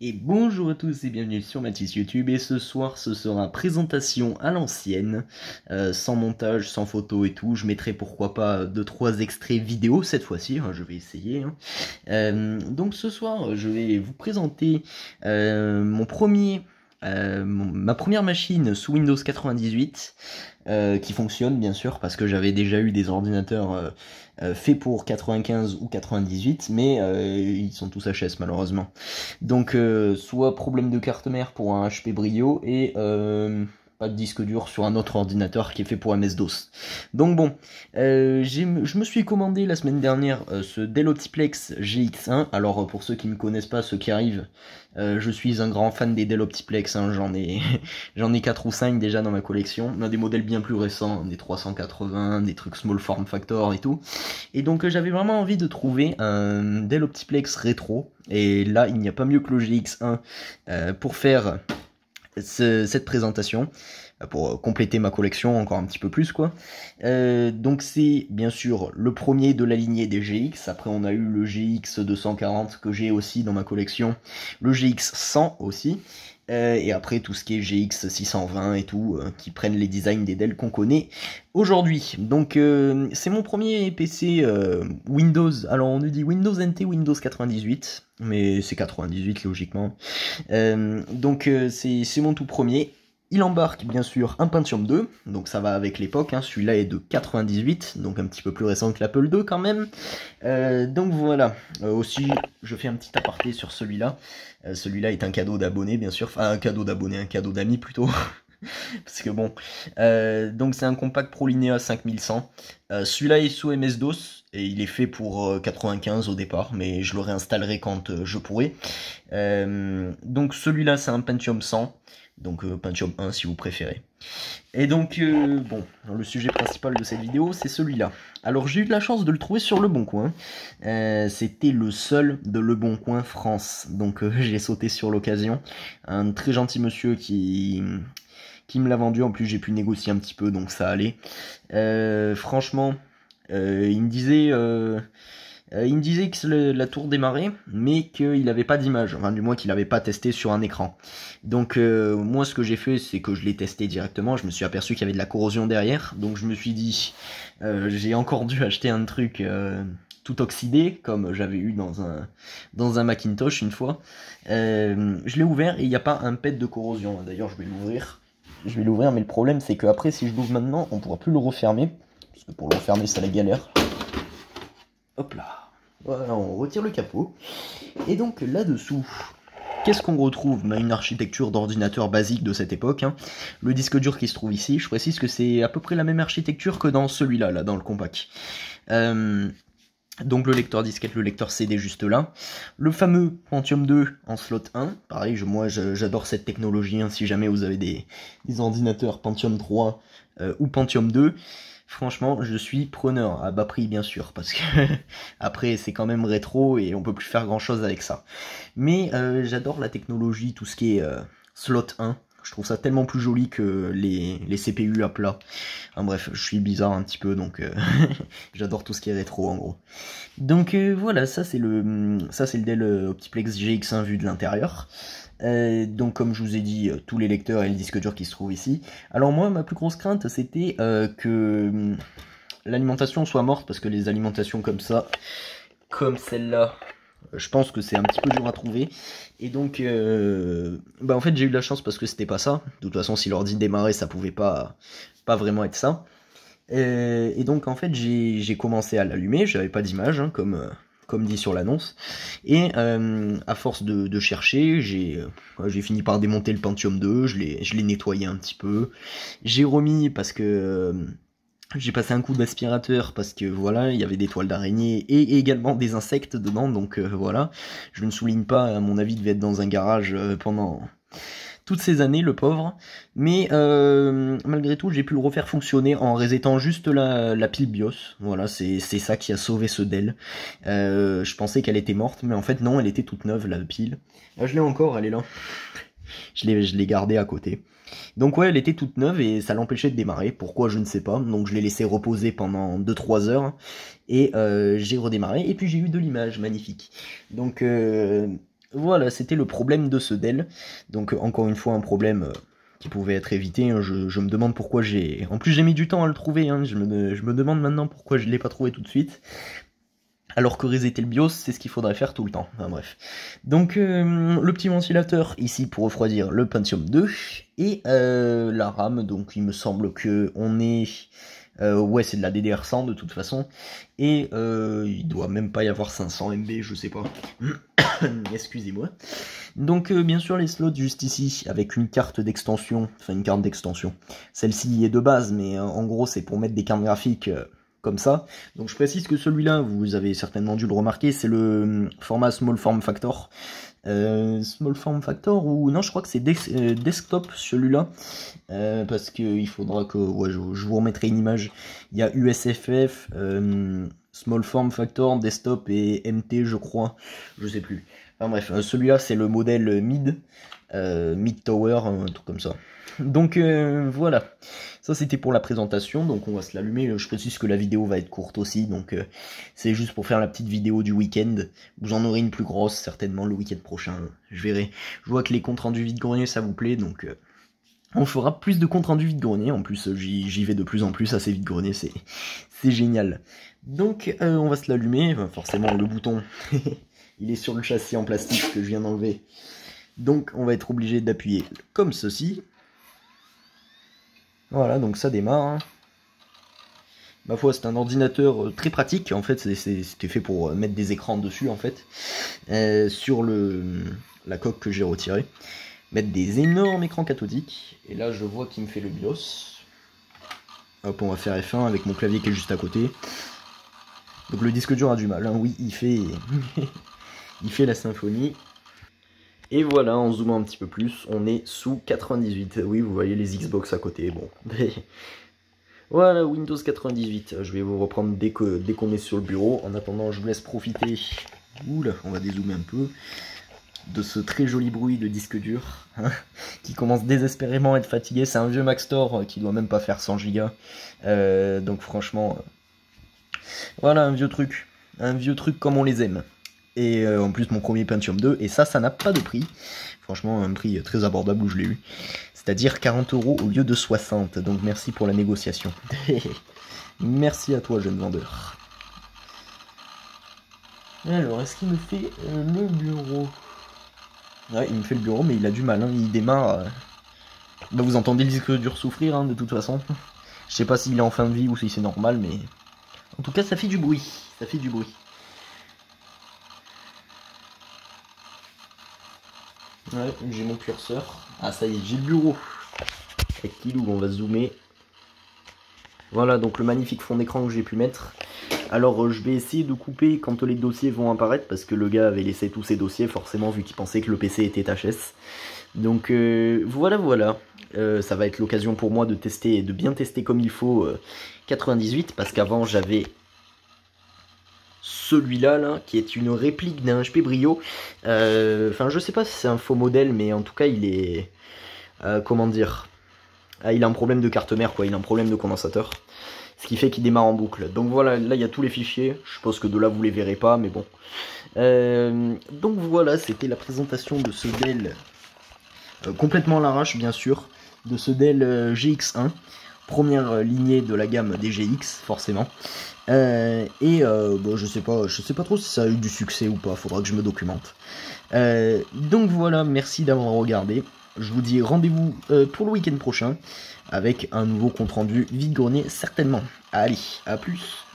Et bonjour à tous et bienvenue sur Mathis YouTube, et ce soir ce sera présentation à l'ancienne, sans montage, sans photo et tout. Je mettrai pourquoi pas 2-3 extraits vidéo cette fois-ci, hein, je vais essayer. Donc ce soir je vais vous présenter ma première machine sous Windows 98, qui fonctionne bien sûr parce que j'avais déjà eu des ordinateurs faits pour 95 ou 98, mais ils sont tous HS malheureusement. Donc soit problème de carte mère pour un HP Brio et pas de disque dur sur un autre ordinateur qui est fait pour MS-DOS. Donc bon, je me suis commandé la semaine dernière ce Dell Optiplex GX1. Alors pour ceux qui ne connaissent pas, ceux qui arrivent, je suis un grand fan des Dell Optiplex, hein. J'en ai 4 ou 5 déjà dans ma collection. On a des modèles bien plus récents, des 380, des trucs small form factor et tout. Et donc j'avais vraiment envie de trouver un Dell Optiplex rétro. Et là, il n'y a pas mieux que le GX1 pour faire cette présentation, pour compléter ma collection encore un petit peu plus quoi. Donc c'est bien sûr le premier de la lignée des GX. Après on a eu le GX 240 que j'ai aussi dans ma collection, le GX 100 aussi, et après tout ce qui est GX 620 et tout, qui prennent les designs des Dell qu'on connaît aujourd'hui. Donc c'est mon premier PC Windows. Alors on nous dit Windows NT, Windows 98, mais c'est 98 logiquement. Donc c'est mon tout premier. Il embarque bien sûr un Pentium 2, donc ça va avec l'époque, hein. Celui-là est de 98, donc un petit peu plus récent que l'Apple II quand même. Donc voilà, aussi je fais un petit aparté sur celui-là. Celui-là est un cadeau d'abonné bien sûr, enfin un cadeau d'abonné, un cadeau d'amis plutôt. Parce que bon, donc c'est un compact ProLinea 5100. Celui-là est sous MS-DOS et il est fait pour 95 au départ, mais je le réinstallerai quand je pourrai. Donc celui-là c'est un Pentium 100, donc Pentium 1 si vous préférez. Et donc bon, le sujet principal de cette vidéo c'est celui-là. Alors j'ai eu de la chance de le trouver sur Le Bon Coin. C'était le seul de Le Bon Coin France, donc j'ai sauté sur l'occasion. Un très gentil monsieur qui me l'a vendu, en plus j'ai pu négocier un petit peu donc ça allait. Franchement, il me disait que la tour démarrait, mais qu'il n'avait pas d'image, enfin du moins qu'il n'avait pas testé sur un écran. Donc moi ce que j'ai fait c'est que je l'ai testé directement, je me suis aperçu qu'il y avait de la corrosion derrière, donc je me suis dit, j'ai encore dû acheter un truc tout oxydé, comme j'avais eu dans un Macintosh une fois. Je l'ai ouvert et il n'y a pas un pet de corrosion, d'ailleurs je vais l'ouvrir. Mais le problème c'est que après si je l'ouvre maintenant, on pourra plus le refermer. Parce que pour le refermer, c'est la galère. Hop là. Voilà, on retire le capot. Et donc là-dessous, qu'est-ce qu'on retrouve? Une architecture d'ordinateur basique de cette époque, hein. Le disque dur qui se trouve ici, je précise que c'est à peu près la même architecture que dans celui-là, là, dans le compact. Donc le lecteur disquette, le lecteur CD juste là. Le fameux Pentium 2 en slot 1. Pareil, moi j'adore cette technologie, hein. Si jamais vous avez des ordinateurs Pentium 3 ou Pentium 2, franchement je suis preneur, à bas prix bien sûr, parce que après c'est quand même rétro et on peut plus faire grand chose avec ça. Mais j'adore la technologie, tout ce qui est slot 1. Je trouve ça tellement plus joli que les CPU à plat. Enfin, bref, je suis bizarre un petit peu, donc j'adore tout ce qui est rétro en gros. Donc voilà, ça c'est le Dell Optiplex GX1 vu de l'intérieur. Donc comme je vous ai dit, tous les lecteurs et les disques durs qui se trouvent ici. Alors moi, ma plus grosse crainte, c'était que l'alimentation soit morte, parce que les alimentations comme ça, comme celle-là, je pense que c'est un petit peu dur à trouver. Et donc en fait j'ai eu de la chance parce que c'était pas ça. De toute façon si l'ordi démarrait ça pouvait pas vraiment être ça. Et donc en fait j'ai commencé à l'allumer, j'avais pas d'image, hein, comme dit sur l'annonce. Et à force de chercher, j'ai fini par démonter le Pentium 2, je l'ai nettoyé un petit peu. J'ai remis parce que j'ai passé un coup d'aspirateur parce que voilà, il y avait des toiles d'araignée et également des insectes dedans, donc voilà. Je ne souligne pas, à mon avis, il devait être dans un garage pendant toutes ces années, le pauvre. Mais malgré tout, j'ai pu le refaire fonctionner en resetant juste la pile BIOS. Voilà, c'est ça qui a sauvé ce Dell. Je pensais qu'elle était morte, mais en fait non, elle était toute neuve, la pile. Là, je l'ai encore, elle est là. Je l'ai gardée à côté. Donc ouais, elle était toute neuve et ça l'empêchait de démarrer. Pourquoi, je ne sais pas. Donc je l'ai laissé reposer pendant 2-3 heures. Et j'ai redémarré. Et puis j'ai eu de l'image, magnifique. Donc Voilà, c'était le problème de ce Dell. Donc encore une fois, un problème qui pouvait être évité. Hein. Je me demande pourquoi j'ai... En plus j'ai mis du temps à le trouver, hein. Je me demande maintenant pourquoi je l'ai pas trouvé tout de suite. Alors que resetter le BIOS, c'est ce qu'il faudrait faire tout le temps. Enfin bref. Donc le petit ventilateur ici pour refroidir le Pentium 2 et la RAM. Donc il me semble que on est... ouais, c'est de la DDR100 de toute façon. Et il doit même pas y avoir 500 MB, je sais pas. Excusez-moi. Donc bien sûr les slots juste ici avec une carte d'extension, enfin une carte d'extension. Celle-ci est de base, mais en gros c'est pour mettre des cartes graphiques comme ça. Donc je précise que celui-là, vous avez certainement dû le remarquer, c'est le format Small Form Factor. Small Form Factor ou non, je crois que c'est desktop celui-là, parce que il faudra que ouais, je vous remettrai une image. Il y a USFF, Small Form Factor, desktop et MT, je crois, je sais plus. Enfin bref, celui-là c'est le modèle Mid Tower, un truc comme ça. Donc voilà, ça c'était pour la présentation, donc on va se l'allumer. Je précise que la vidéo va être courte aussi, donc c'est juste pour faire la petite vidéo du week-end. Vous en aurez une plus grosse certainement le week-end prochain, je verrai. Je vois que les comptes rendus vide-grenier ça vous plaît, donc on fera plus de comptes rendus vide-grenier. En plus j'y vais de plus en plus à ces vide-greniers, c'est génial. Donc on va se l'allumer, enfin, forcément le bouton il est sur le châssis en plastique que je viens d'enlever. Donc on va être obligé d'appuyer comme ceci. Voilà, donc ça démarre. Hein. Ma foi, c'est un ordinateur très pratique. En fait, c'était fait pour mettre des écrans dessus, en fait. Sur la coque que j'ai retirée. Mettre des énormes écrans cathodiques. Et là, je vois qu'il me fait le BIOS. Hop, on va faire F1 avec mon clavier qui est juste à côté. Donc le disque dur a du mal. Hein. Oui, il fait... il fait la symphonie. Et voilà, en zoomant un petit peu plus, on est sous 98. Oui, vous voyez les Xbox à côté, bon. Voilà, Windows 98. Je vais vous reprendre dès qu'on est sur le bureau. En attendant, je vous laisse profiter. Oula, on va dézoomer un peu. De ce très joli bruit de disque dur. Hein, qui commence désespérément à être fatigué. C'est un vieux Maxtor qui doit même pas faire 100 Go. Donc franchement... voilà, un vieux truc. Un vieux truc comme on les aime. Et en plus mon premier Pentium 2, et ça n'a pas de prix. Franchement un prix très abordable où je l'ai eu. C'est-à-dire 40 € au lieu de 60, donc merci pour la négociation. Merci à toi jeune vendeur. Alors est-ce qu'il me fait le bureau? Ouais il me fait le bureau mais il a du mal, hein. Il démarre... Bah, vous entendez le disque dur souffrir hein, de toute façon. Je sais pas s'il est en fin de vie ou si c'est normal mais... En tout cas ça fait du bruit, ça fait du bruit. Ouais, j'ai mon curseur. Ah ça y est, j'ai le bureau. Avec Kilou, on va zoomer. Voilà, donc le magnifique fond d'écran que j'ai pu mettre. Alors je vais essayer de couper quand les dossiers vont apparaître, parce que le gars avait laissé tous ses dossiers, forcément, vu qu'il pensait que le PC était HS. Donc voilà. Ça va être l'occasion pour moi de tester, de bien tester comme il faut 98, parce qu'avant j'avais... celui-là, là, qui est une réplique d'un HP Brio. Enfin, je sais pas si c'est un faux modèle, mais en tout cas, il est... comment dire, il a un problème de carte mère, quoi. Il a un problème de condensateur. Ce qui fait qu'il démarre en boucle. Donc voilà, là, il y a tous les fichiers. Je suppose que de là, vous les verrez pas, mais bon. Donc voilà, c'était la présentation de ce Dell. Complètement à l'arrache, bien sûr. De ce Dell GX1. Première lignée de la gamme des GX, forcément. Bon, je sais pas trop si ça a eu du succès ou pas, faudra que je me documente. Donc voilà, merci d'avoir regardé. Je vous dis rendez-vous pour le week-end prochain avec un nouveau compte rendu vide-grenier certainement. Allez, à plus.